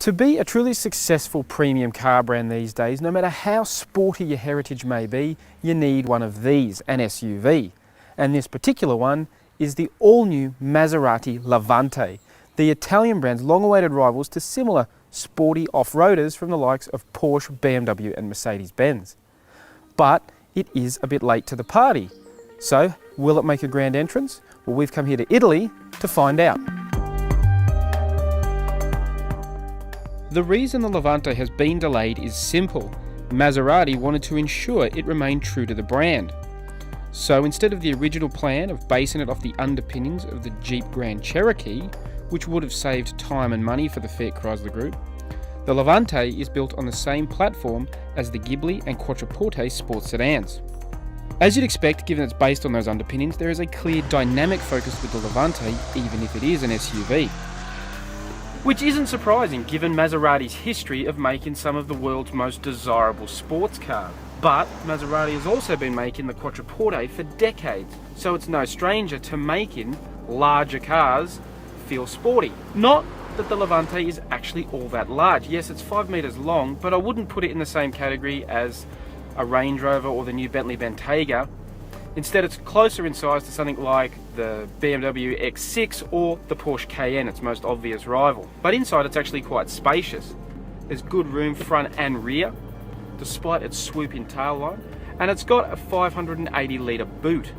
To be a truly successful premium car brand these days, no matter how sporty your heritage may be, you need one of these, an SUV. And this particular one is the all-new Maserati Levante, the Italian brand's long-awaited rivals to similar sporty off-roaders from the likes of Porsche, BMW and Mercedes-Benz. But it is a bit late to the party. So, will it make a grand entrance? Well, we've come here to Italy to find out. The reason the Levante has been delayed is simple. Maserati wanted to ensure it remained true to the brand. So instead of the original plan of basing it off the underpinnings of the Jeep Grand Cherokee, which would have saved time and money for the Fiat Chrysler Group, the Levante is built on the same platform as the Ghibli and Quattroporte sports sedans. As you'd expect, given it's based on those underpinnings, there is a clear dynamic focus with the Levante, even if it is an SUV. Which isn't surprising given Maserati's history of making some of the world's most desirable sports cars. But Maserati has also been making the Quattroporte for decades, so it's no stranger to making larger cars feel sporty. Not that the Levante is actually all that large. Yes, it's 5 meters long, but I wouldn't put it in the same category as a Range Rover or the new Bentley Bentayga. Instead, it's closer in size to something like the BMW X6 or the Porsche Cayenne, its most obvious rival. But inside, it's actually quite spacious. There's good room front and rear, despite its swoop-in taillight, and it's got a 580-litre boot.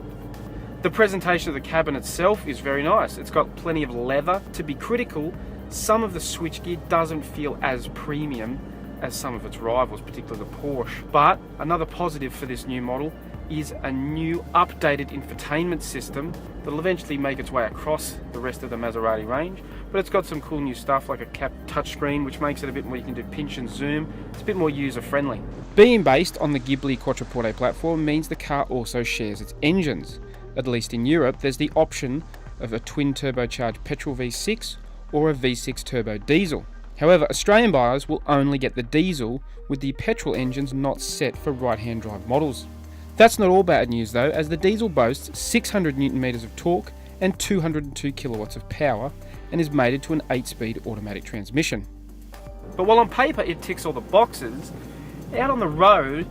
The presentation of the cabin itself is very nice. It's got plenty of leather. To be critical, some of the switchgear doesn't feel as premium as some of its rivals, particularly the Porsche. But another positive for this new model is a new updated infotainment system that'll eventually make its way across the rest of the Maserati range, but it's got some cool new stuff like a capped touchscreen which makes it a bit more, you can do pinch and zoom. It's a bit more user friendly. Being based on the Ghibli Quattroporte platform means the car also shares its engines. At least in Europe there's the option of a twin turbocharged petrol V6 or a V6 turbo diesel. However, Australian buyers will only get the diesel, with the petrol engines not set for right-hand drive models. That's not all bad news though, as the diesel boasts 600 Newton meters of torque and 202 kilowatts of power and is mated to an 8-speed automatic transmission. But while on paper it ticks all the boxes, out on the road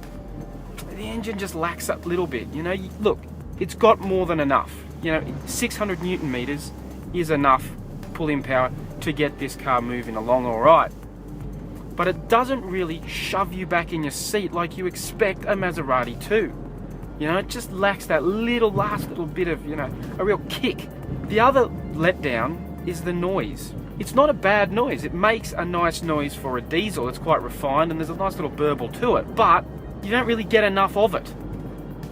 the engine just lacks a little bit. You know, look, it's got more than enough. You know, 600 Newton meters is enough pull-in power to get this car moving along alright. But it doesn't really shove you back in your seat like you expect a Maserati to. You know, it just lacks that last little bit of, a real kick. The other letdown is the noise. It's not a bad noise. It makes a nice noise for a diesel. It's quite refined and there's a nice little burble to it, but you don't really get enough of it,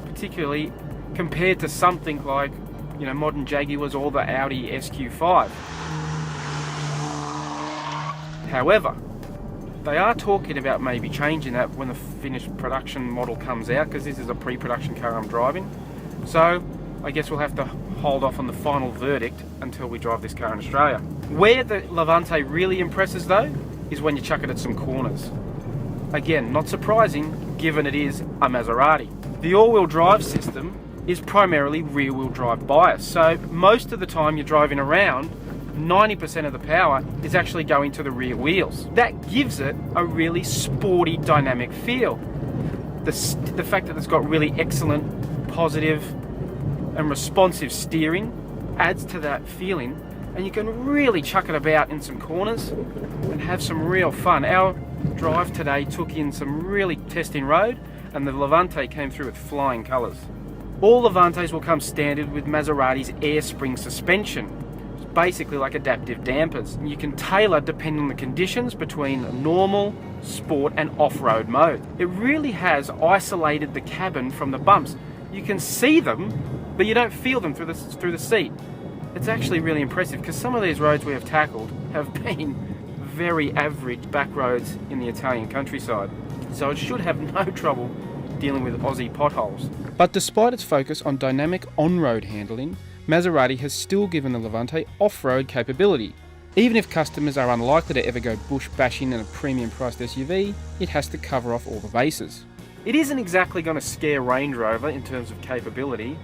particularly compared to something like, modern Jaguars or the Audi SQ5. However, they are talking about maybe changing that when the finished production model comes out, because this is a pre-production car I'm driving. So I guess we'll have to hold off on the final verdict until we drive this car in Australia. Where the Levante really impresses though, is when you chuck it at some corners. Again, not surprising given it is a Maserati. The all-wheel drive system is primarily rear-wheel drive bias, so most of the time you're driving around, 90% of the power is actually going to the rear wheels. That gives it a really sporty, dynamic feel. The fact that it's got really excellent, positive and responsive steering adds to that feeling, and you can really chuck it about in some corners and have some real fun. Our drive today took in some really testing road, and the Levante came through with flying colours. All Levantes will come standard with Maserati's air spring suspension, basically like adaptive dampers. You can tailor depending on the conditions between normal, sport and off-road mode. It really has isolated the cabin from the bumps. You can see them, but you don't feel them through the seat. It's actually really impressive because some of these roads we have tackled have been very average back roads in the Italian countryside. So it should have no trouble dealing with Aussie potholes. But despite its focus on dynamic on-road handling, Maserati has still given the Levante off-road capability. Even if customers are unlikely to ever go bush bashing in a premium priced SUV, it has to cover off all the bases. It isn't exactly going to scare Range Rover in terms of capability,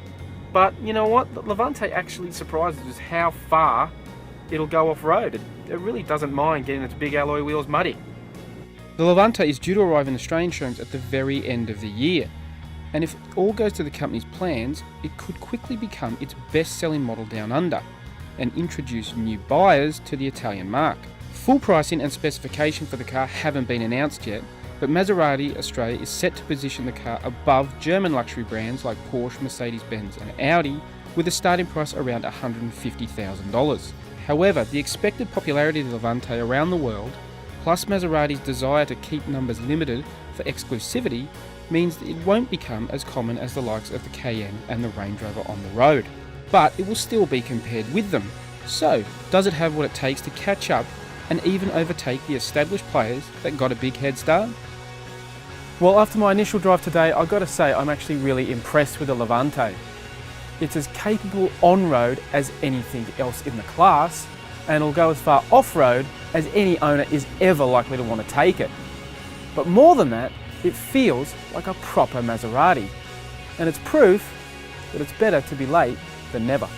but you know what? The Levante actually surprises us how far it'll go off-road. It really doesn't mind getting its big alloy wheels muddy. The Levante is due to arrive in Australian showrooms at the very end of the year, and if all goes to the company's plans, it could quickly become its best-selling model down under and introduce new buyers to the Italian marque. Full pricing and specification for the car haven't been announced yet, but Maserati Australia is set to position the car above German luxury brands like Porsche, Mercedes-Benz and Audi, with a starting price around $150,000. However, the expected popularity of the Levante around the world, plus Maserati's desire to keep numbers limited for exclusivity, means that it won't become as common as the likes of the Cayenne and the Range Rover on the road. But it will still be compared with them. So, does it have what it takes to catch up and even overtake the established players that got a big head start? Well, after my initial drive today, I've got to say I'm actually really impressed with the Levante. It's as capable on-road as anything else in the class, and it'll go as far off-road as any owner is ever likely to want to take it. But more than that, it feels like a proper Maserati, and it's proof that it's better to be late than never.